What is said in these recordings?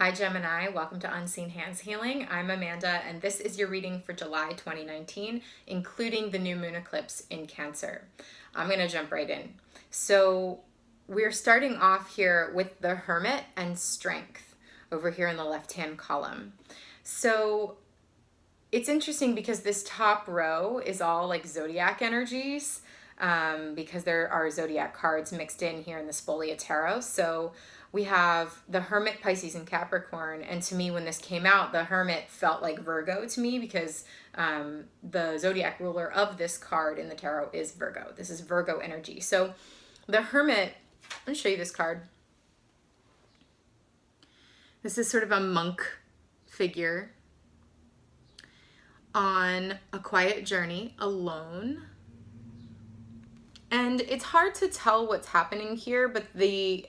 Hi Gemini, welcome to Unseen Hands Healing. I'm Amanda and this is your reading for July 2019, including the new moon eclipse in Cancer. I'm going to jump right in. So we're starting off here with the Hermit and Strength over here in the left-hand column. So it's interesting because this top row is all like zodiac energies, because there are zodiac cards mixed in here in the Spolia tarot. So we have the Hermit, Pisces, and Capricorn. And to me, when this came out, the Hermit felt like Virgo to me because the zodiac ruler of this card in the tarot is Virgo. This is Virgo energy. So the Hermit, let me show you this card. This is sort of a monk figure on a quiet journey alone. And it's hard to tell what's happening here, but the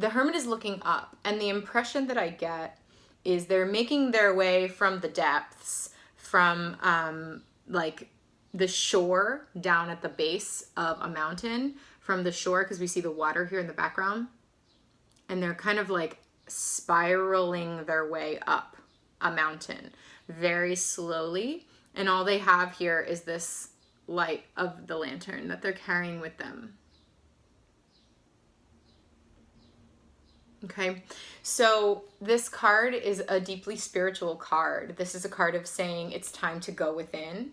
Hermit is looking up, and the impression that I get is they're making their way from the depths, from like the shore down at the base of a mountain, from the shore, because we see the water here in the background, and they're kind of like spiraling their way up a mountain very slowly, and all they have here is this light of the lantern that they're carrying with them. Okay, so this card is a deeply spiritual card. This is a card of saying it's time to go within.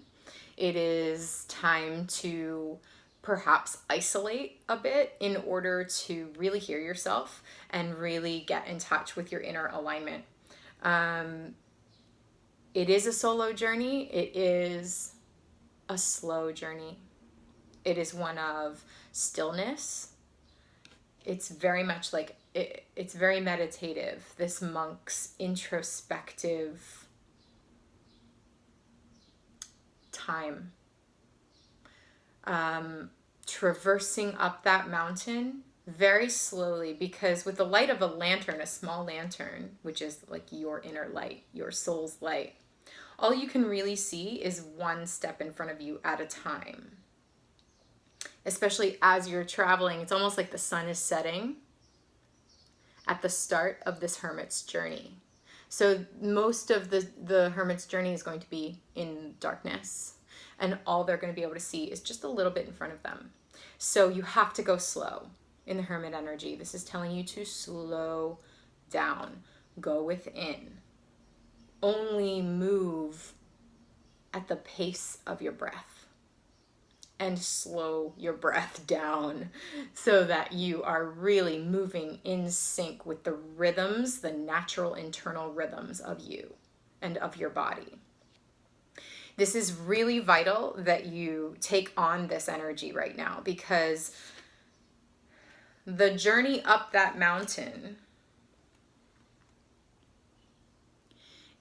It is time to perhaps isolate a bit in order to really hear yourself and really get in touch with your inner alignment. It is a solo journey. It is a slow journey. It is one of stillness. It's very much like it's very meditative, this monk's introspective time. Traversing up that mountain very slowly, because with the light of a lantern, a small lantern, which is like your inner light, your soul's light, all you can really see is one step in front of you at a time. Especially as you're traveling, it's almost like the sun is setting at the start of this hermit's journey. So most of the hermit's journey is going to be in darkness, and all they're going to be able to see is just a little bit in front of them. So you have to go slow in the hermit energy. This is telling you to slow down, go within. Only move at the pace of your breath, and slow your breath down so that you are really moving in sync with the rhythms, the natural internal rhythms of you and of your body. This is really vital that you take on this energy right now, because the journey up that mountain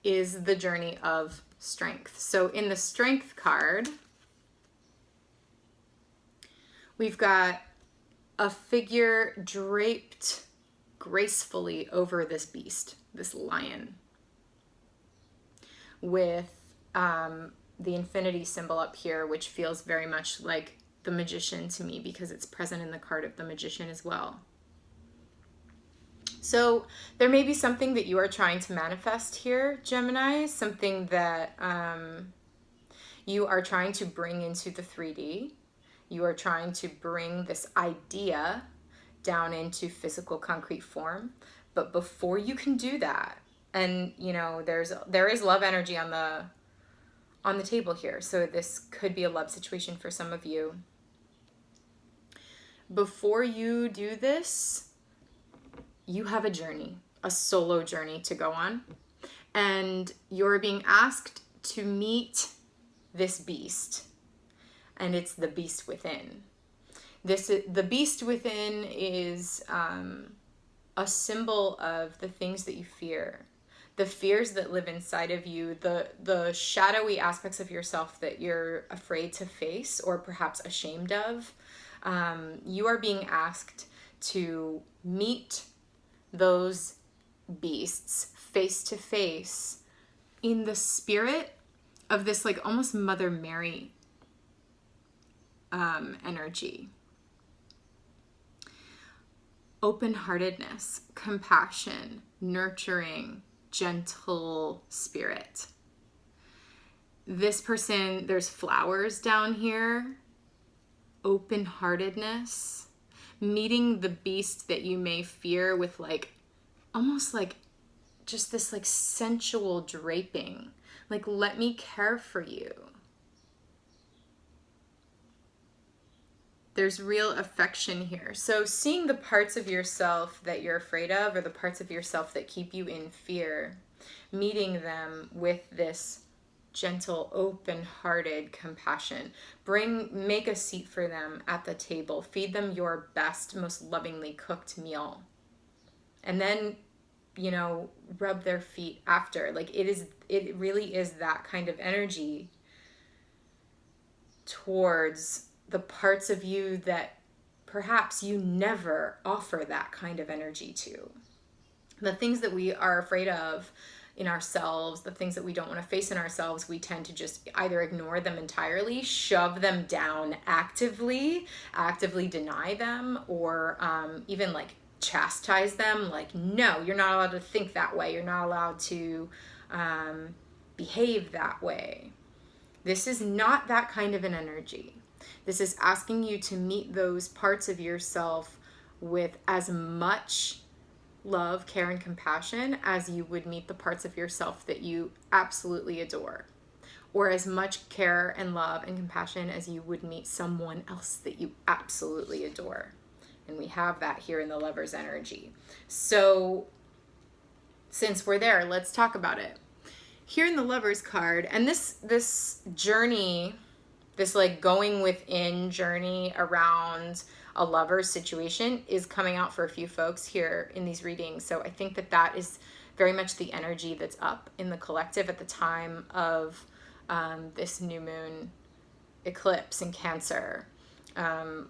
is the journey of strength. So in the Strength card, we've got a figure draped gracefully over this beast, this lion, with the infinity symbol up here, which feels very much like the Magician to me because it's present in the card of the Magician as well. So there may be something that you are trying to manifest here, Gemini, something that you are trying to bring into the 3D. You are trying to bring this idea down into physical concrete form. But before you can do that, and you know, there is love energy on the table here. So this could be a love situation for some of you. Before you do this, you have a journey, a solo journey to go on. And you're being asked to meet this beast. And it's the beast within. The beast within is a symbol of the things that you fear, the fears that live inside of you, the shadowy aspects of yourself that you're afraid to face or perhaps ashamed of. You are being asked to meet those beasts face to face in the spirit of this like almost Mother Mary energy. open-heartedness, compassion, nurturing, gentle spirit. This person, there's flowers down here, open-heartedness, meeting the beast that you may fear with like, almost like just this like sensual draping. Like, let me care for you. There's real affection here. So seeing the parts of yourself that you're afraid of, or the parts of yourself that keep you in fear, meeting them with this gentle, open-hearted compassion. Make a seat for them at the table. Feed them your best, most lovingly cooked meal. And then, you know, rub their feet after. Like, it really is that kind of energy towards the parts of you that perhaps you never offer that kind of energy to. The things that we are afraid of in ourselves, the things that we don't want to face in ourselves, we tend to just either ignore them entirely, shove them down actively deny them, or even like chastise them. Like, no, you're not allowed to think that way. You're not allowed to behave that way. This is not that kind of an energy. This is asking you to meet those parts of yourself with as much love, care, and compassion as you would meet the parts of yourself that you absolutely adore, or as much care and love and compassion as you would meet someone else that you absolutely adore. And we have that here in the Lover's energy. So since we're there, let's talk about it. Here in the Lover's card, and this journey, this like going within journey around a lover's situation is coming out for a few folks here in these readings. So I think that is very much the energy that's up in the collective at the time of this new moon eclipse in Cancer,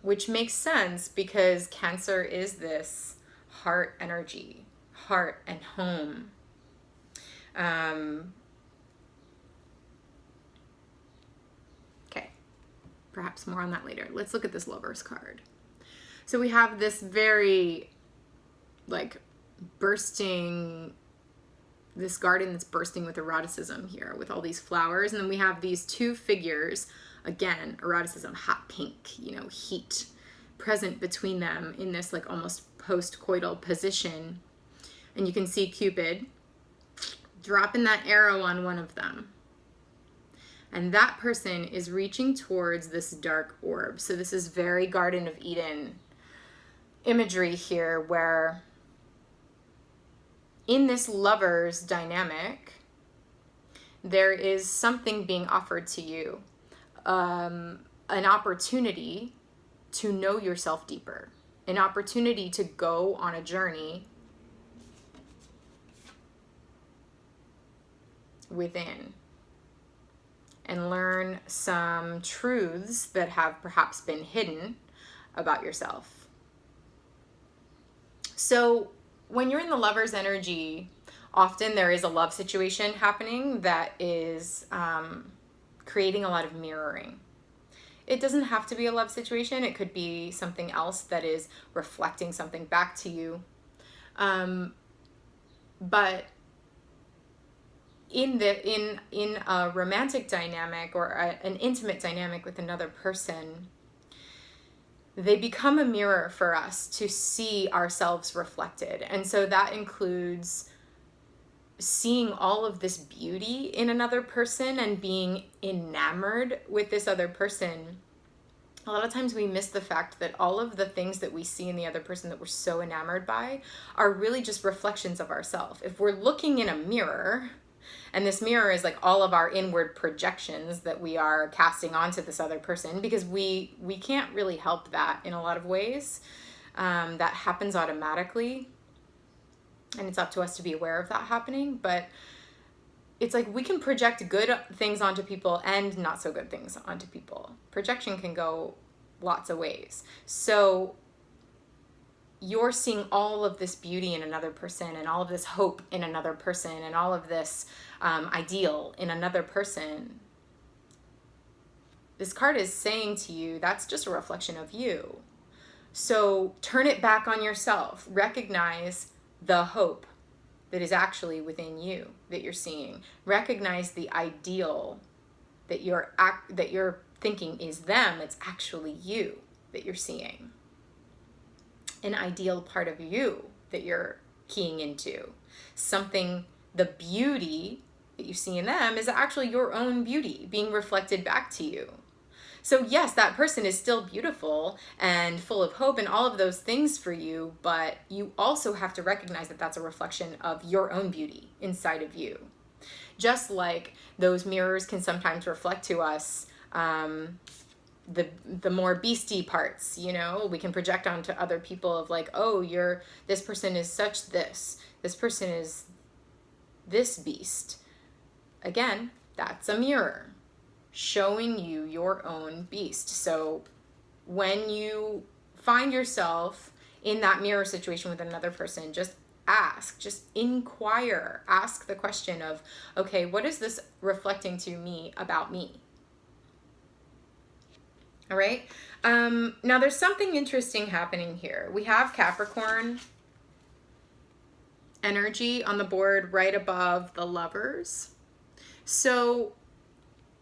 which makes sense because Cancer is this heart energy, heart and home. Okay, perhaps more on that later. Let's look at this Lover's card. So we have this very like bursting, this garden that's bursting with eroticism here with all these flowers. And then we have these two figures, again, eroticism, hot pink, you know, heat present between them in this like almost post-coital position. And you can see Cupid dropping that arrow on one of them. And that person is reaching towards this dark orb. So this is very Garden of Eden imagery here, where in this lover's dynamic, there is something being offered to you, an opportunity to know yourself deeper, an opportunity to go on a journey within and learn some truths that have perhaps been hidden about yourself. So when you're in the lover's energy, often there is a love situation happening that is creating a lot of mirroring. It doesn't have to be a love situation. It could be something else that is reflecting something back to you. But in a romantic dynamic or an intimate dynamic with another person, they become a mirror for us to see ourselves reflected. And so that includes seeing all of this beauty in another person and being enamored with this other person. A lot of times we miss the fact that all of the things that we see in the other person that we're so enamored by are really just reflections of ourselves. If we're looking in a mirror, and this mirror is like all of our inward projections that we are casting onto this other person, because we can't really help that in a lot of ways. That happens automatically, and it's up to us to be aware of that happening. But it's like we can project good things onto people and not so good things onto people. Projection can go lots of ways. So you're seeing all of this beauty in another person, and all of this hope in another person, and all of this ideal in another person. This card is saying to you, that's just a reflection of you. So turn it back on yourself. Recognize the hope that is actually within you that you're seeing. Recognize the ideal that you're thinking is them. It's actually you that you're seeing. An ideal part of you that you're keying into. Something, the beauty that you see in them is actually your own beauty being reflected back to you. So yes, that person is still beautiful and full of hope and all of those things for you, but you also have to recognize that that's a reflection of your own beauty inside of you. Just like those mirrors can sometimes reflect to us the more beastie parts, you know, we can project onto other people of like, oh, this person is such this person is this beast. Again, that's a mirror showing you your own beast. So when you find yourself in that mirror situation with another person, just inquire, ask the question of, okay, what is this reflecting to me about me? All right. Now there's something interesting happening here. We have Capricorn energy on the board right above the Lovers. So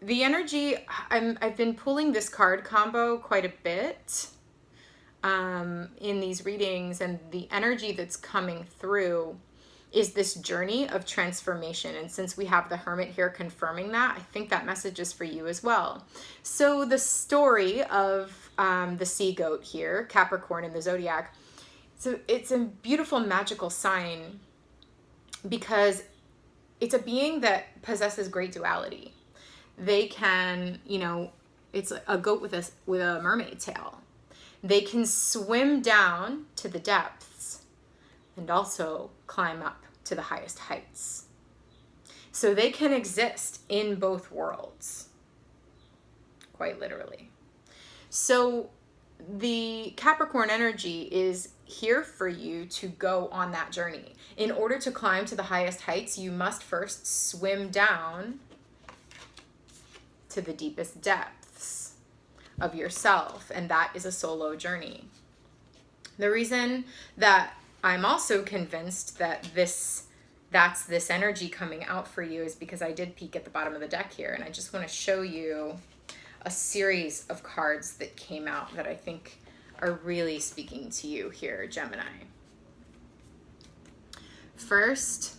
the energy, I've been pulling this card combo quite a bit in these readings, and the energy that's coming through is this journey of transformation. And since we have the Hermit here confirming that, I think that message is for you as well. So the story of the sea goat here, Capricorn in the zodiac, so it's a beautiful magical sign because it's a being that possesses great duality. They can, you know, it's a goat with a mermaid tail. They can swim down to the depths and also climb up to the highest heights. So they can exist in both worlds, quite literally. So the Capricorn energy is here for you to go on that journey. In order to climb to the highest heights, you must first swim down to the deepest depths of yourself, and that is a solo journey. The reason that I'm also convinced that that's this energy coming out for you is because I did peek at the bottom of the deck here, and I just want to show you a series of cards that came out that I think are really speaking to you here, Gemini. First,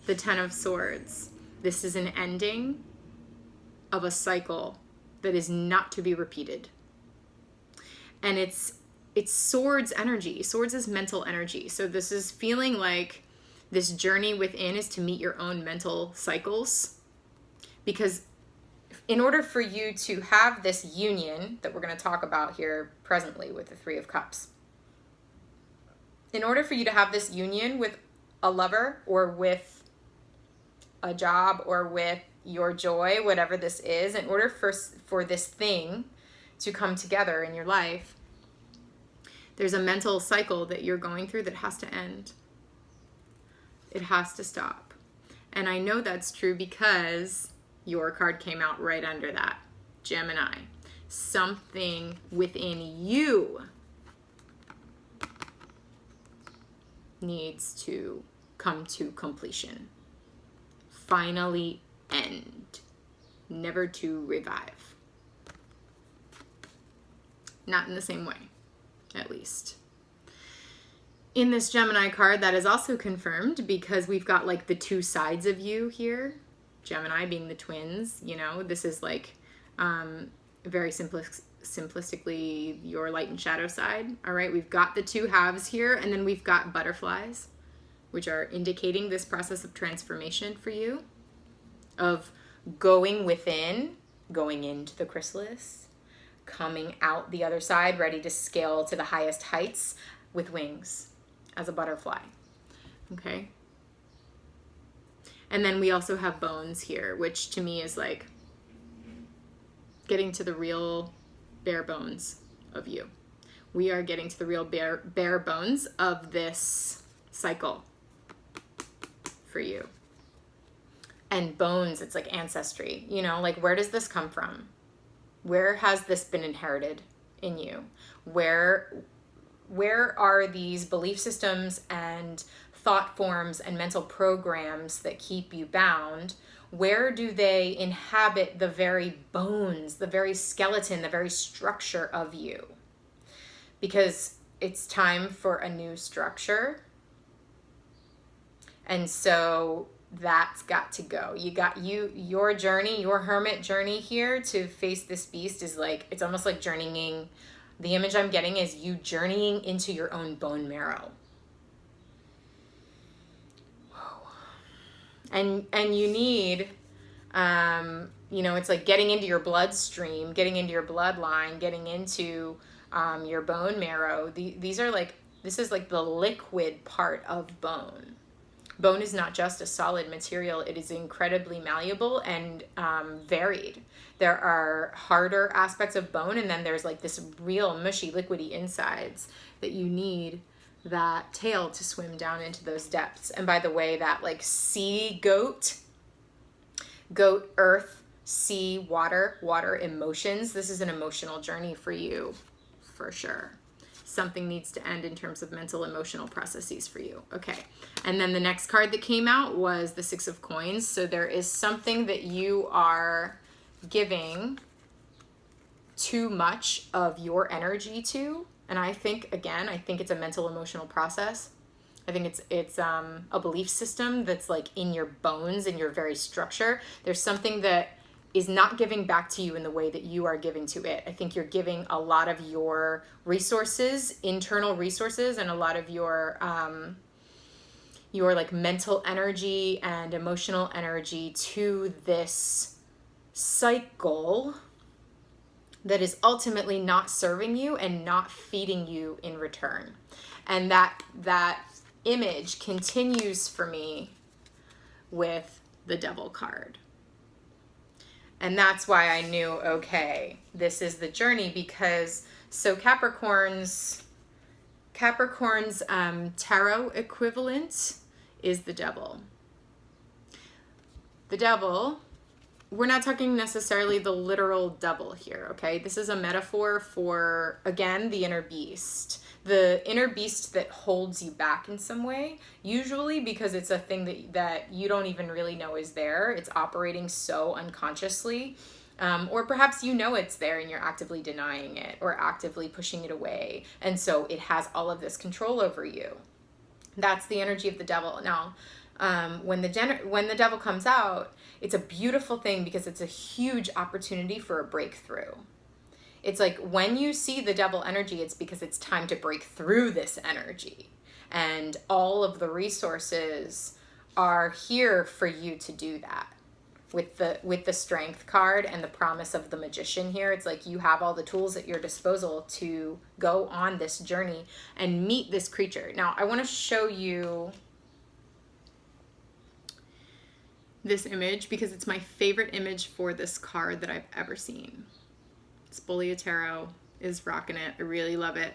the Ten of Swords. This is an ending of a cycle that is not to be repeated. And it's swords energy. Swords is mental energy. So this is feeling like this journey within is to meet your own mental cycles. Because in order for you to have this union that we're going to talk about here presently with the Three of Cups, in order for you to have this union with a lover or with a job or with your joy, whatever this is, in order for this thing to come together in your life, there's a mental cycle that you're going through that has to end. It has to stop. And I know that's true because your card came out right under that, Gemini. Something within you needs to come to completion. Finally end. Never to revive. Not in the same way, at least. In this Gemini card, that is also confirmed because we've got like the two sides of you here. Gemini being the twins, you know, this is like very simplistically your light and shadow side. All right, we've got the two halves here, and then we've got butterflies, which are indicating this process of transformation for you, of going within, going into the chrysalis, coming out the other side, ready to scale to the highest heights with wings as a butterfly. Okay. And then we also have bones here, which to me is like getting to the real bare bones of you. We are getting to the real bare bones of this cycle for you. And bones, it's like ancestry, you know, like where does this come from? Where has this been inherited in you? Where where are these belief systems and thought forms and mental programs that keep you bound? Where do they inhabit the very bones, the very skeleton, the very structure of you? Because it's time for a new structure. And so that's got to go. Your journey, your hermit journey here to face this beast is like, it's almost like journeying. The image I'm getting is you journeying into your own bone marrow. Whoa. And you need, it's like getting into your bloodstream, getting into your bloodline, getting into your bone marrow. This is like the liquid part of bone. Bone is not just a solid material. It is incredibly malleable and varied. There are harder aspects of bone, and then there's like this real mushy, liquidy insides that you need that tail to swim down into those depths. And by the way, that like sea goat, earth, sea, water, emotions. This is an emotional journey for you, for sure. Something needs to end in terms of mental, emotional processes for you. Okay. And then the next card that came out was the Six of Coins. So there is something that you are giving too much of your energy to. And I think it's a mental, emotional process. I think it's a belief system that's like in your bones, in your very structure. There's something that is not giving back to you in the way that you are giving to it. I think you're giving a lot of your resources, internal resources, and a lot of your like mental energy and emotional energy to this cycle that is ultimately not serving you and not feeding you in return. And that image continues for me with the Devil card. And that's why I knew, okay, this is the journey, because so Capricorn's tarot equivalent is the Devil. The Devil, we're not talking necessarily the literal devil here, okay? This is a metaphor for, again, the inner beast. The inner beast that holds you back in some way, usually because it's a thing that you don't even really know is there. It's operating so unconsciously. Or perhaps you know it's there and you're actively denying it or actively pushing it away. And so it has all of this control over you. That's the energy of the devil. Now, when the devil comes out, it's a beautiful thing because it's a huge opportunity for a breakthrough. It's like when you see the devil energy, it's because it's time to break through this energy. And all of the resources are here for you to do that. With the Strength card and the promise of the Magician here, it's like you have all the tools at your disposal to go on this journey and meet this creature. Now, I want to show you this image because it's my favorite image for this card that I've ever seen. Spolia Tarot is rocking it. I really love it.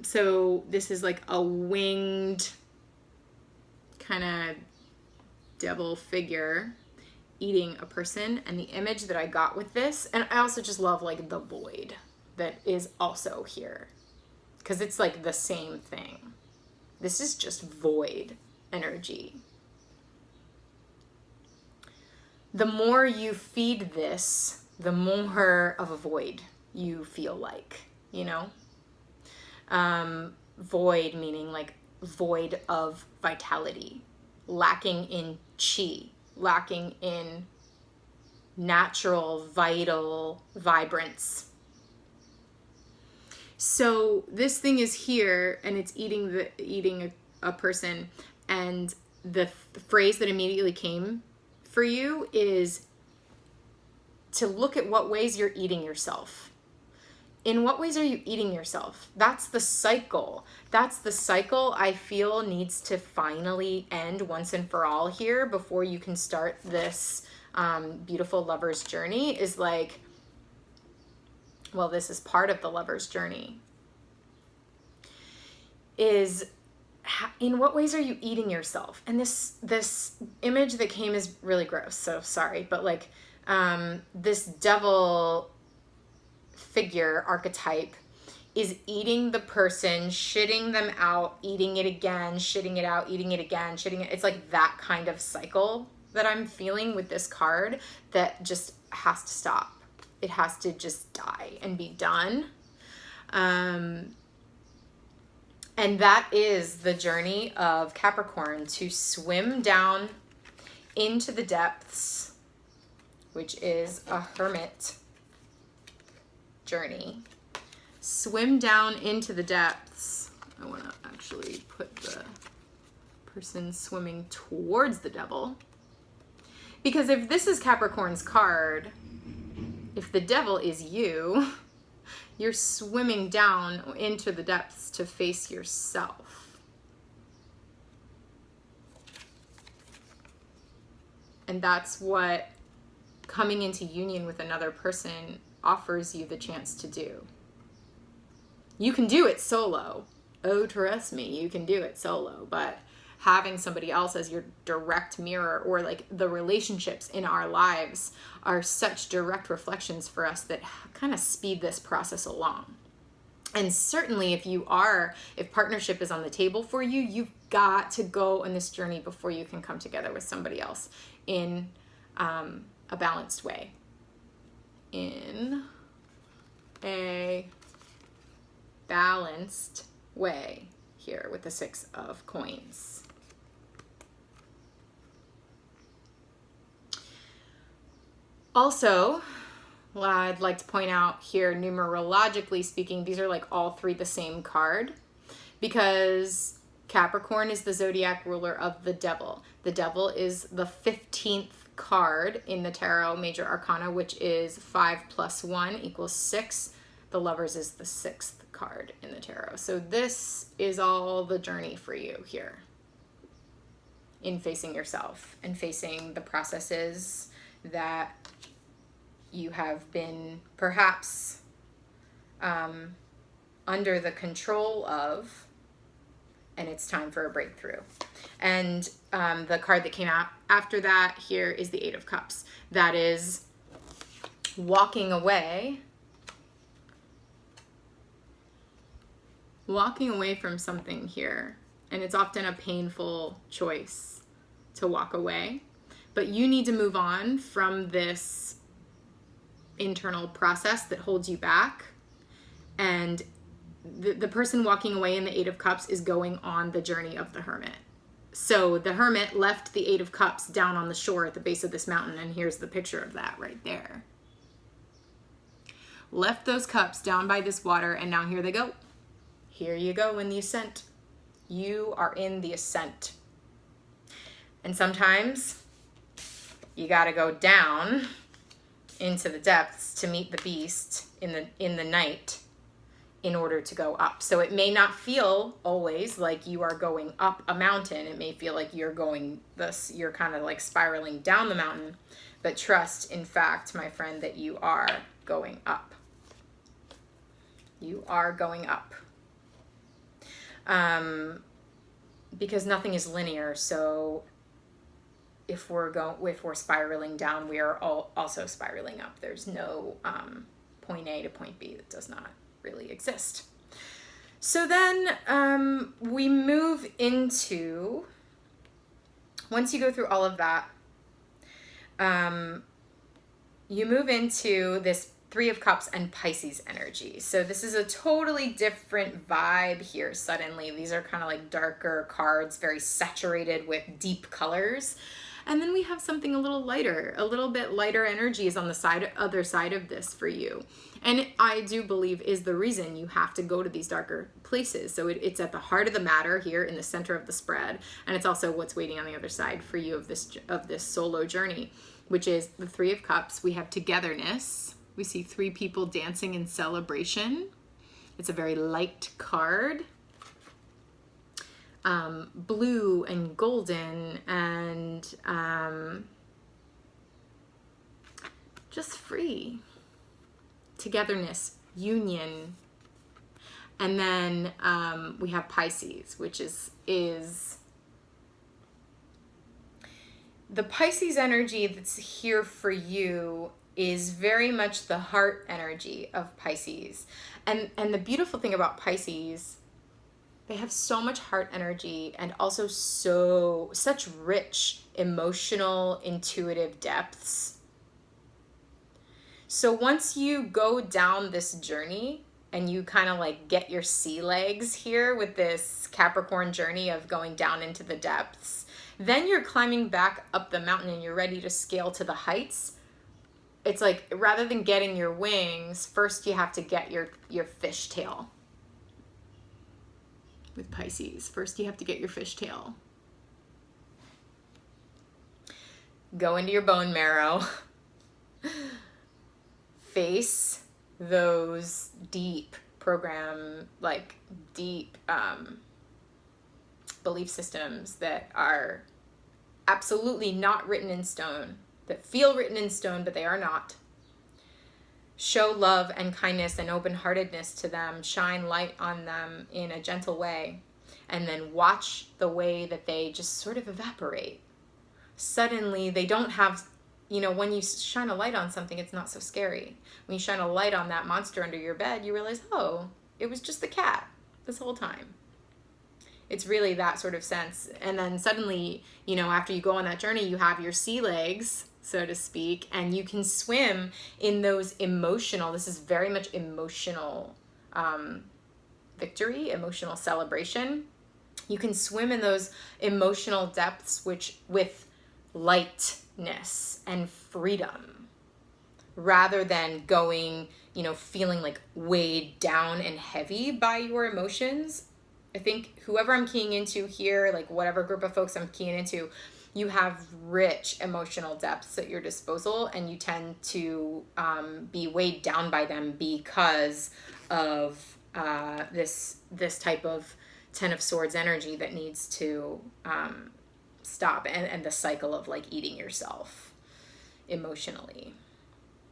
So this is like a winged kind of devil figure eating a person. And the image that I got with this, and I also just love like the void that is also here because it's like the same thing. This is just void energy. The more you feed this, the more of a void you feel like, void meaning like void of vitality, lacking in chi, lacking in natural, vital vibrance. So this thing is here and it's eating a person, and the phrase that immediately came for you is to look at what ways you're eating yourself. In what ways are you eating yourself? That's the cycle. That's the cycle I feel needs to finally end once and for all here before you can start this beautiful lover's journey. Is like, well, this is part of the lover's journey. Is in what ways are you eating yourself? And this image that came is really gross, so sorry, but like this devil figure archetype is eating the person, shitting them out, eating it again, shitting it out, eating it again, shitting it. It's like that kind of cycle that I'm feeling with this card that just has to stop. It has to just die and be done. And that is the journey of Capricorn, to swim down into the depths, which is a hermit journey. Swim down into the depths. I want to actually put the person swimming towards the devil. Because if this is Capricorn's card, if the devil is you, you're swimming down into the depths to face yourself. And that's what coming into union with another person offers you the chance to do. You can do it solo. Oh, trust me, you can do it solo. But having somebody else as your direct mirror, or like the relationships in our lives are such direct reflections for us that kind of speed this process along. And certainly if partnership is on the table for you, you've got to go on this journey before you can come together with somebody else in a balanced way. In a balanced way here with the 6 of coins. Also, I'd like to point out here, numerologically speaking, these are like all 3 the same card, because Capricorn is the zodiac ruler of the devil. The devil is the 15th card in the Tarot Major Arcana, which is 5 + 1 = 6. The Lovers is the 6th card in the tarot. So this is all the journey for you here in facing yourself and facing the processes that you have been perhaps under the control of, and it's time for a breakthrough. And the card that came out after that here is the 8 of Cups. That is walking away from something here. And it's often a painful choice to walk away. But you need to move on from this internal process that holds you back. And the person walking away in the 8 of Cups is going on the journey of the Hermit. So the Hermit left the 8 of Cups down on the shore at the base of this mountain. And here's the picture of that right there. Left those cups down by this water, and now here they go. Here you go in the ascent. You are in the ascent. And sometimes you got to go down into the depths to meet the beast in the night in order to go up. So it may not feel always like you are going up a mountain. It may feel like you're kind of like spiraling down the mountain, but trust, in fact, my friend, that you are going up. You are going up. Because nothing is linear. So if we're spiraling down, we are also spiraling up. There's no point A to point B. That does not really exist. So then we move into, once you go through all of that, you move into this 3 of Cups and Pisces energy. So this is a totally different vibe here suddenly. These are kind of like darker cards, very saturated with deep colors. And then we have something a little bit lighter energies on the other side of this for you. And I do believe is the reason you have to go to these darker places. So it's at the heart of the matter here in the center of the spread. And it's also what's waiting on the other side for you of this solo journey, which is the 3 of Cups. We have togetherness. We see 3 people dancing in celebration. It's a very light card. Blue and golden and just free. Togetherness, union. And then we have Pisces, which is the Pisces energy that's here for you is very much the heart energy of Pisces. And the beautiful thing about Pisces, they have so much heart energy and also such rich emotional, intuitive depths. So once you go down this journey and you kind of like get your sea legs here with this Capricorn journey of going down into the depths, then you're climbing back up the mountain and you're ready to scale to the heights. It's like, rather than getting your wings, first you have to get your fishtail. With Pisces, first you have to get your fishtail. Go into your bone marrow. Face those deep belief systems that are absolutely not written in stone, that feel written in stone, but they are not. Show love and kindness and open-heartedness to them. Shine light on them in a gentle way. And then watch the way that they just sort of evaporate. Suddenly, they don't have, when you shine a light on something, it's not so scary. When you shine a light on that monster under your bed, you realize, oh, it was just the cat this whole time. It's really that sort of sense. And then suddenly, after you go on that journey, you have your sea legs, so to speak, and you can swim in those this is very much emotional victory, emotional celebration. You can swim in those emotional depths with lightness and freedom, rather than going, feeling like weighed down and heavy by your emotions. I think whoever I'm keying into here, like whatever group of folks I'm keying into, you have rich emotional depths at your disposal, and you tend to be weighed down by them because of this type of Ten of Swords energy that needs to stop, and the cycle of like eating yourself emotionally.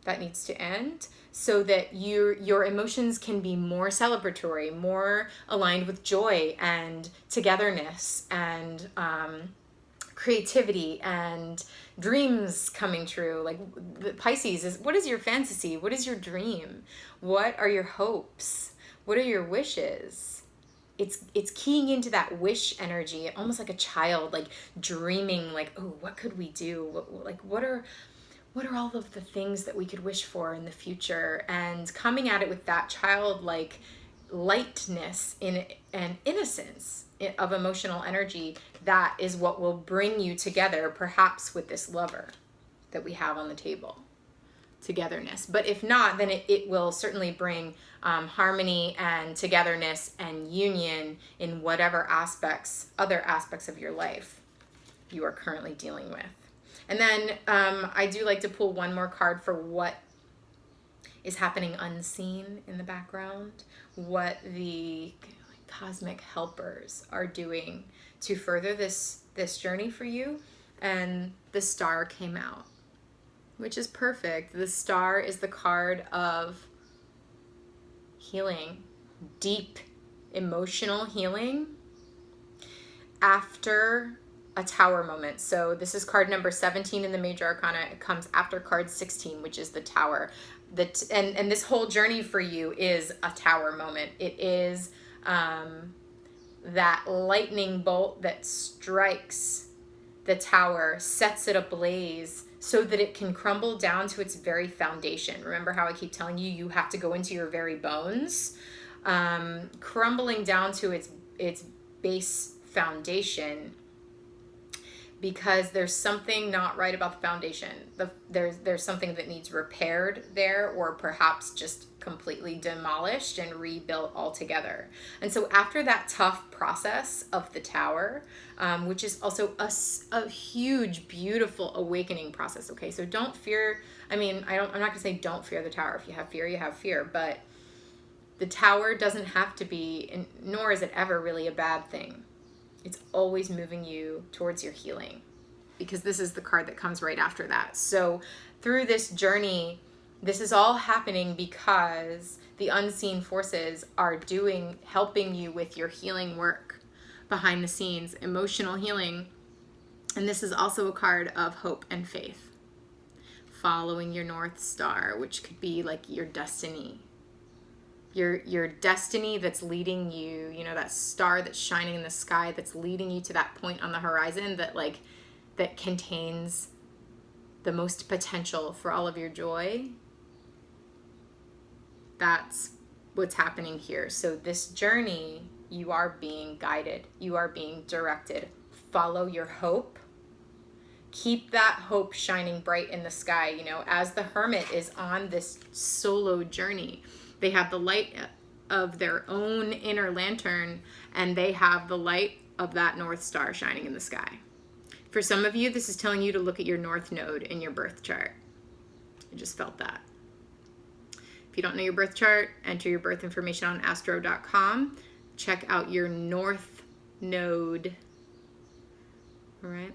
That needs to end so that your emotions can be more celebratory, more aligned with joy and togetherness and creativity and dreams coming true. Like the Pisces is, what is your fantasy? What is your dream? What are your hopes? What are your wishes? It's keying into that wish energy, almost like a child, like dreaming, like, oh, what could we do? What are all of the things that we could wish for in the future? And coming at it with that childlike lightness and innocence of emotional energy, that is what will bring you together, perhaps with this lover that we have on the table. Togetherness. But if not, then it will certainly bring harmony and togetherness and union in whatever other aspects of your life you are currently dealing with. And then I do like to pull one more card for what is happening unseen in the background, what the cosmic helpers are doing to further this journey for you. And the Star came out, which is perfect. The Star is the card of healing, deep emotional healing after a Tower moment. So this is card number 17 in the Major Arcana. It comes after card 16, which is the Tower. And this whole journey for you is a Tower moment. It is that lightning bolt that strikes the tower, sets it ablaze so that it can crumble down to its very foundation. Remember how I keep telling you, you have to go into your very bones. Crumbling down to its base foundation, because there's something not right about the foundation. There's something that needs repaired there, or perhaps just completely demolished and rebuilt altogether. And so after that tough process of the Tower, which is also a huge, beautiful awakening process. Okay, so don't fear. I'm not gonna say don't fear the Tower. If you have fear, you have fear. But the Tower doesn't have to be, nor is it ever really a bad thing. It's always moving you towards your healing, because this is the card that comes right after that. So through this journey, this is all happening because the unseen forces are helping you with your healing work behind the scenes, emotional healing. And this is also a card of hope and faith. following your North Star, which could be like your destiny. Your destiny that's leading you, you know, that star that's shining in the sky that's leading you to that point on the horizon that contains the most potential for all of your joy. That's what's happening here. So this journey, you are being guided, you are being directed. Follow your hope. Keep that hope shining bright in the sky. You know, as the hermit is on this solo journey, they have the light of their own inner lantern, and they have the light of that North Star shining in the sky. For some of you, this is telling you to look at your North Node in your birth chart. I just felt that. If you don't know your birth chart, enter your birth information on astro.com. Check out your North Node. All right?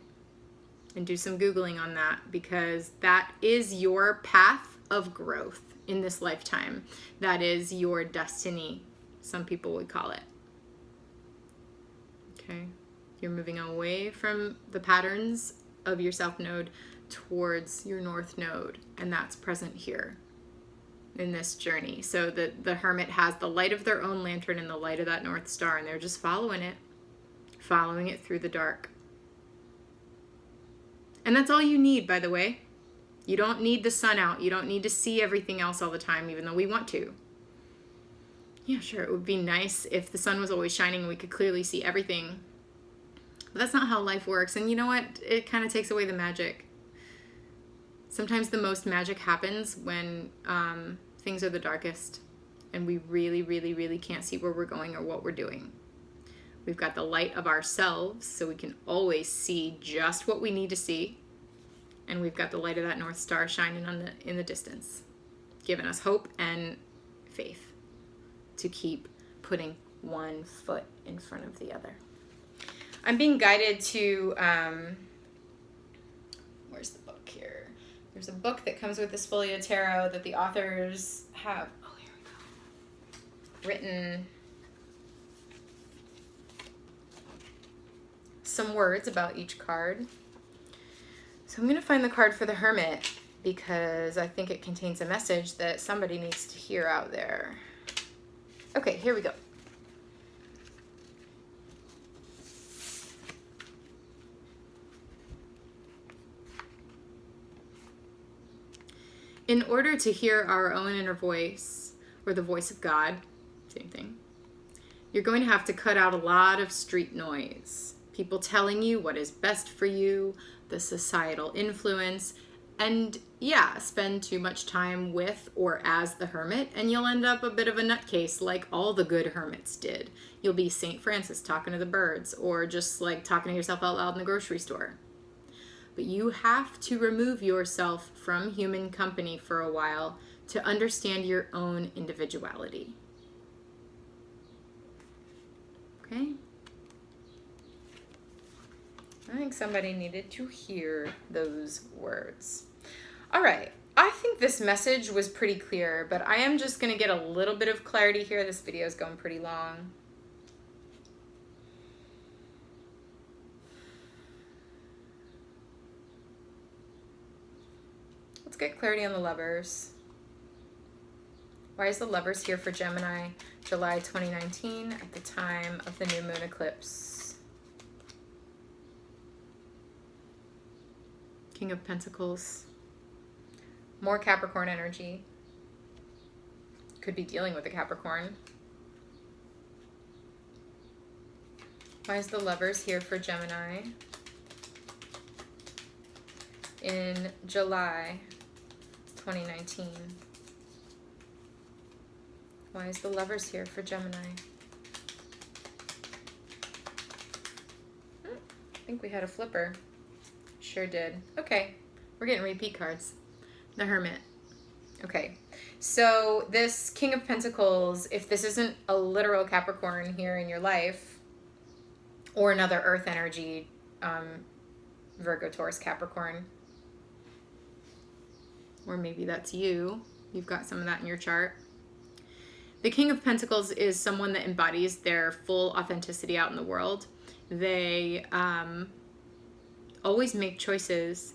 And do some Googling on that, because that is your path of growth in this lifetime. That is your destiny, some people would call it. Okay? You're moving away from the patterns of your South Node towards your North Node, and that's present here in this journey. So the hermit has the light of their own lantern and the light of that North Star, and they're just following it through the dark. And that's all you need, by the way. You don't need the sun out. You don't need to see everything else all the time, even though we want to. Yeah, sure, it would be nice if the sun was always shining and we could clearly see everything. But that's not how life works. And you know what? It kind of takes away the magic. Sometimes the most magic happens when things are the darkest and we really, really, really can't see where we're going or what we're doing. We've got the light of ourselves, so we can always see just what we need to see. And we've got the light of that North Star shining in the distance, giving us hope and faith to keep putting one foot in front of the other. I'm being guided to, where's the book here? There's a book that comes with the Spolia Tarot that the authors have, here we go, written some words about each card. So I'm going to find the card for the Hermit because I think it contains a message that somebody needs to hear out there. Okay, here we go. In order to hear our own inner voice, or the voice of God, same thing, you're going to have to cut out a lot of street noise. People telling you what is best for you, the societal influence, and yeah, spend too much time with or as the hermit, and you'll end up a bit of a nutcase like all the good hermits did. You'll be St. Francis talking to the birds, or just like talking to yourself out loud in the grocery store. But you have to remove yourself from human company for a while to understand your own individuality. Okay? I think somebody needed to hear those words. All right. I think this message was pretty clear, but I am just going to get a little bit of clarity here. This video is going pretty long. Let's get clarity on the Lovers. Why is the Lovers here for Gemini, July 2019, at the time of the new moon eclipse? King of Pentacles. More Capricorn energy. Could be dealing with a Capricorn. Why is the Lovers here for Gemini in July 2019? Why is the Lovers here for Gemini? I think we had a flipper. Sure did. Okay, we're getting repeat cards. The Hermit. Okay, so this King of Pentacles, if this isn't a literal Capricorn here in your life, or another Earth energy, Virgo, Taurus, Capricorn, or maybe that's you. You've got some of that in your chart. The King of Pentacles is someone that embodies their full authenticity out in the world. They always make choices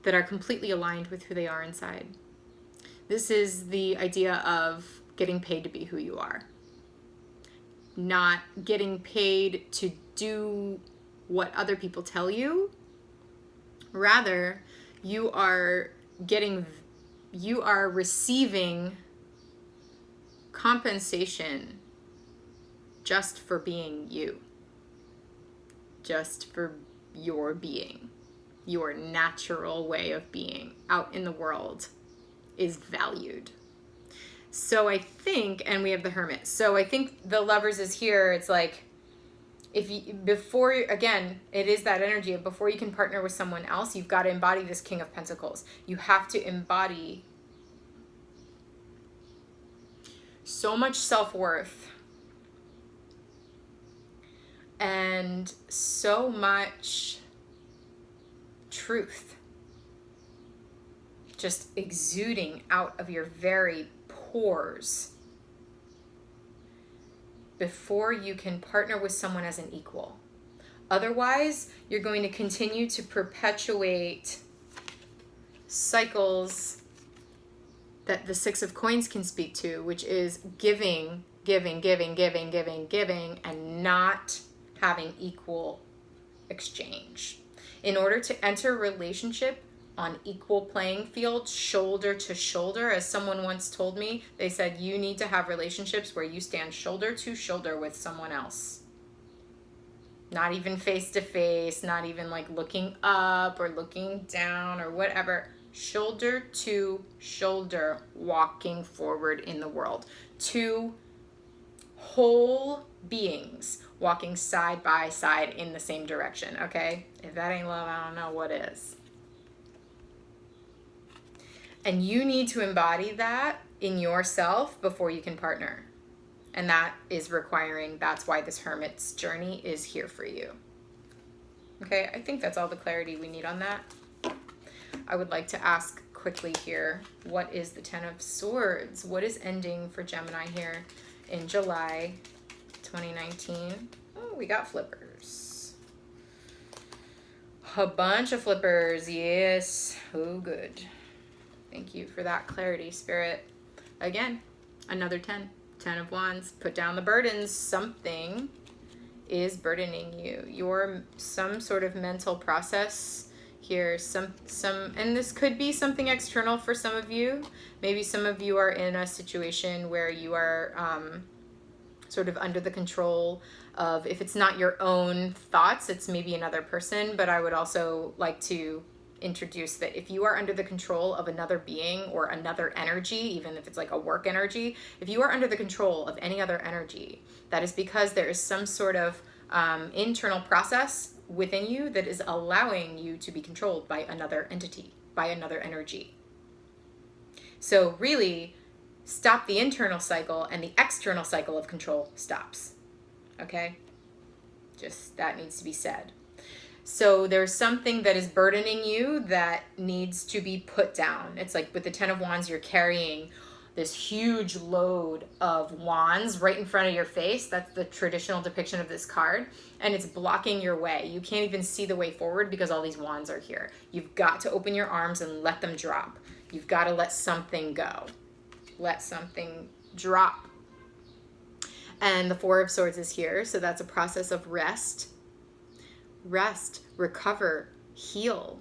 that are completely aligned with who they are inside. This is the idea of getting paid to be who you are. Not getting paid to do what other people tell you. Rather, you are receiving compensation just for being you. Just for your being. Your natural way of being out in the world is valued. So I think, and we have the Hermit. So I think the Lovers is here. It's like, if you, before, again, it is that energy of before you can partner with someone else, you've got to embody this King of Pentacles. You have to embody so much self-worth and so much truth just exuding out of your very pores before you can partner with someone as an equal. Otherwise, you're going to continue to perpetuate cycles that the Six of Coins can speak to, which is giving, and not having equal exchange. In order to enter a relationship on equal playing field, shoulder to shoulder, as someone once told me, they said, you need to have relationships where you stand shoulder to shoulder with someone else. Not even face to face, not even like looking up or looking down or whatever. Shoulder to shoulder, walking forward in the world. Two whole beings walking side by side in the same direction, okay? If that ain't love, I don't know what is. And you need to embody that in yourself before you can partner. And that is requiring, that's why this Hermit's journey is here for you. Okay, I think that's all the clarity we need on that. I would like to ask quickly here, what is the Ten of Swords? What is ending for Gemini here in July 2019? Oh, we got flippers. A bunch of flippers, yes. Oh, good. Thank you for that clarity, Spirit. Again, another 10. 10 of Wands. Put down the burdens. Something is burdening you. Your some sort of mental process here. And this could be something external for some of you. Maybe some of you are in a situation where you are sort of under the control of, if it's not your own thoughts, it's maybe another person. But I would also like to introduce that if you are under the control of another being or another energy, even if it's like a work energy, if you are under the control of any other energy, that is because there is some sort of internal process within you that is allowing you to be controlled by another entity, by another energy. So really, stop the internal cycle and the external cycle of control stops. Okay? Just that needs to be said. So there's something that is burdening you that needs to be put down. It's like with the Ten of Wands, you're carrying this huge load of wands right in front of your face. That's the traditional depiction of this card. And it's blocking your way. You can't even see the way forward because all these wands are here. You've got to open your arms and let them drop. You've got to let something go. Let something drop. And the Four of Swords is here. So that's a process of rest. Rest, recover, heal.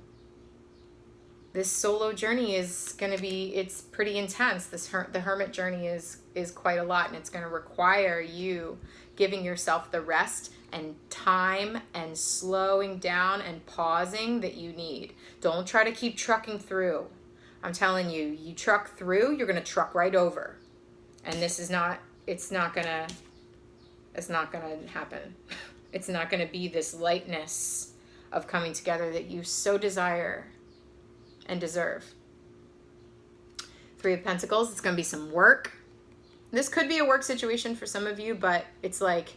This solo journey is going to be, it's pretty intense. The Hermit journey is quite a lot, and it's going to require you giving yourself the rest and time and slowing down and pausing that you need. Don't try to keep trucking through. I'm telling you, you truck through, you're going to truck right over. And this is not, it's not going to happen. It's not going to be this lightness of coming together that you so desire and deserve. Three of Pentacles, it's going to be some work. This could be a work situation for some of you, but it's like,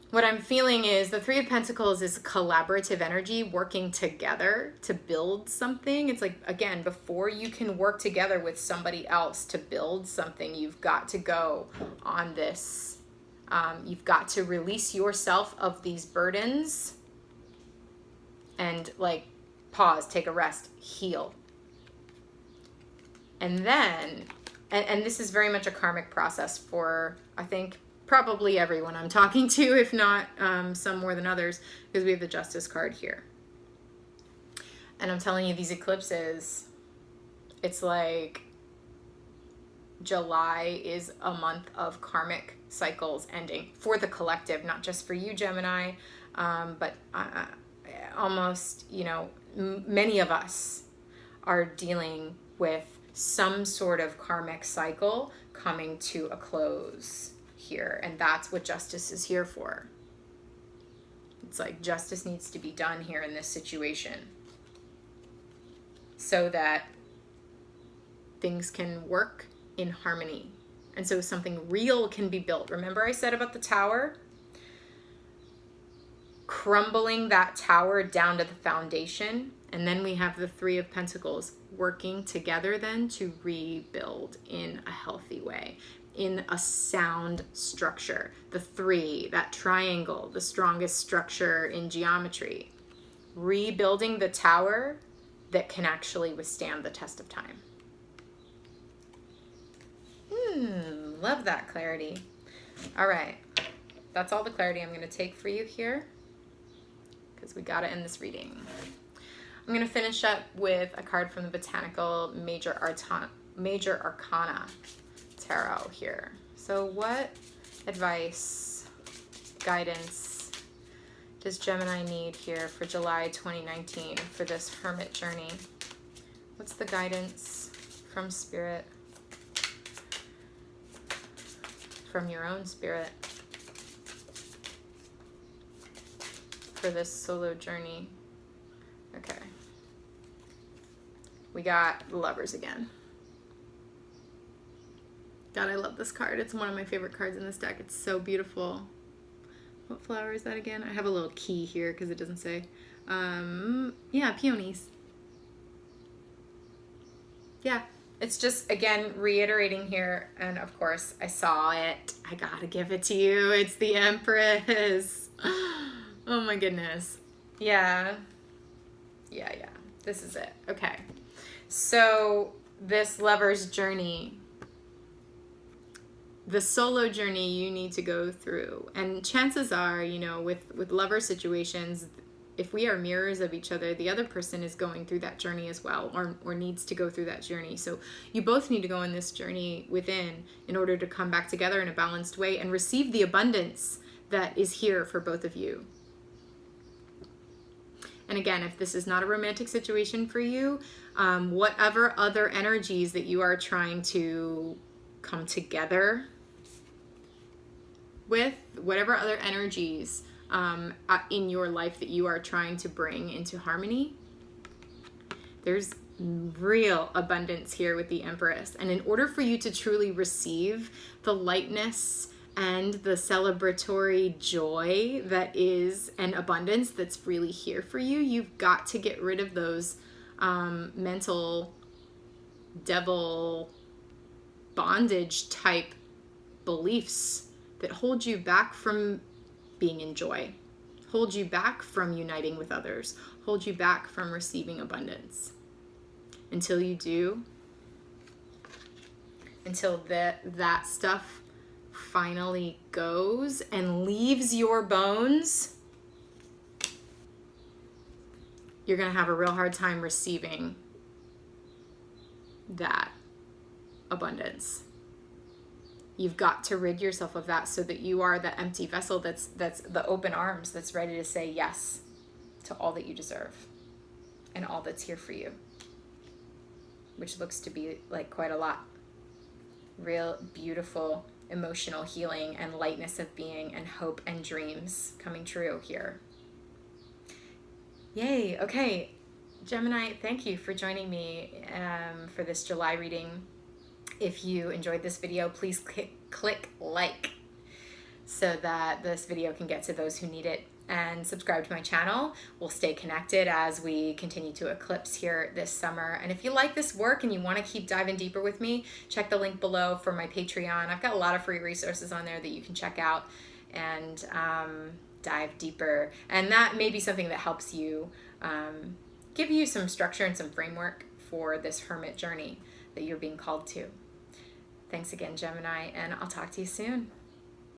what I'm feeling is the Three of Pentacles is collaborative energy, working together to build something. It's like, again, before you can work together with somebody else to build something, you've got to go on this. You've got to release yourself of these burdens and like pause, take a rest, heal. And then, and this is very much a karmic process for, I think, probably everyone I'm talking to, if not some more than others, because we have the Justice card here. And I'm telling you, these eclipses, it's like July is a month of karmic cycles ending for the collective, not just for you, Gemini, but almost, you know, many of us are dealing with some sort of karmic cycle coming to a close here. And that's what justice is here for. It's like justice needs to be done here in this situation so that things can work in harmony. And so something real can be built. Remember I said about the tower? Crumbling that tower down to the foundation. And then we have the Three of Pentacles working together then to rebuild in a healthy way, in a sound structure. The three, that triangle, the strongest structure in geometry. Rebuilding the tower that can actually withstand the test of time. Love that clarity. All right. That's all the clarity I'm going to take for you here, because we got to end this reading. I'm going to finish up with a card from the Botanical Major Arcana Tarot here. So what advice, guidance does Gemini need here for July 2019 for this hermit journey? What's the guidance from Spirit? From your own spirit for this solo journey? Okay. We got the Lovers again. God, I love this card. It's one of my favorite cards in this deck. It's so beautiful. What flower is that again? I have a little key here because it doesn't say. Yeah, peonies. Yeah. It's just, again, reiterating here, and of course, I saw it. I gotta give it to you. It's the Empress. Oh my goodness. Yeah. This is it. Okay. So, this lover's journey, the solo journey you need to go through. And chances are, you know, with lover situations, if we are mirrors of each other, the other person is going through that journey as well, or needs to go through that journey. So you both need to go on this journey within in order to come back together in a balanced way and receive the abundance that is here for both of you. And again, if this is not a romantic situation for you, whatever other energies that you are trying to come together with, whatever other energies in your life that you are trying to bring into harmony, there's real abundance here with the Empress. And in order for you to truly receive the lightness and the celebratory joy that is an abundance that's really here for you, you've got to get rid of those mental devil bondage type beliefs that hold you back from being in joy, hold you back from uniting with others, hold you back from receiving abundance. Until you do, until that stuff finally goes and leaves your bones, you're going to have a real hard time receiving that abundance. You've got to rid yourself of that so that you are the empty vessel that's the open arms that's ready to say yes to all that you deserve and all that's here for you, which looks to be like quite a lot. Real beautiful emotional healing and lightness of being and hope and dreams coming true here. Yay. Okay, Gemini, thank you for joining me for this July reading. If you enjoyed this video, please click like so that this video can get to those who need it, and subscribe to my channel. We'll stay connected as we continue to eclipse here this summer. And if you like this work and you want to keep diving deeper with me, check the link below for my Patreon. I've got a lot of free resources on there that you can check out and dive deeper. And that may be something that helps you give you some structure and some framework for this hermit journey that you're being called to. Thanks again, Gemini, and I'll talk to you soon.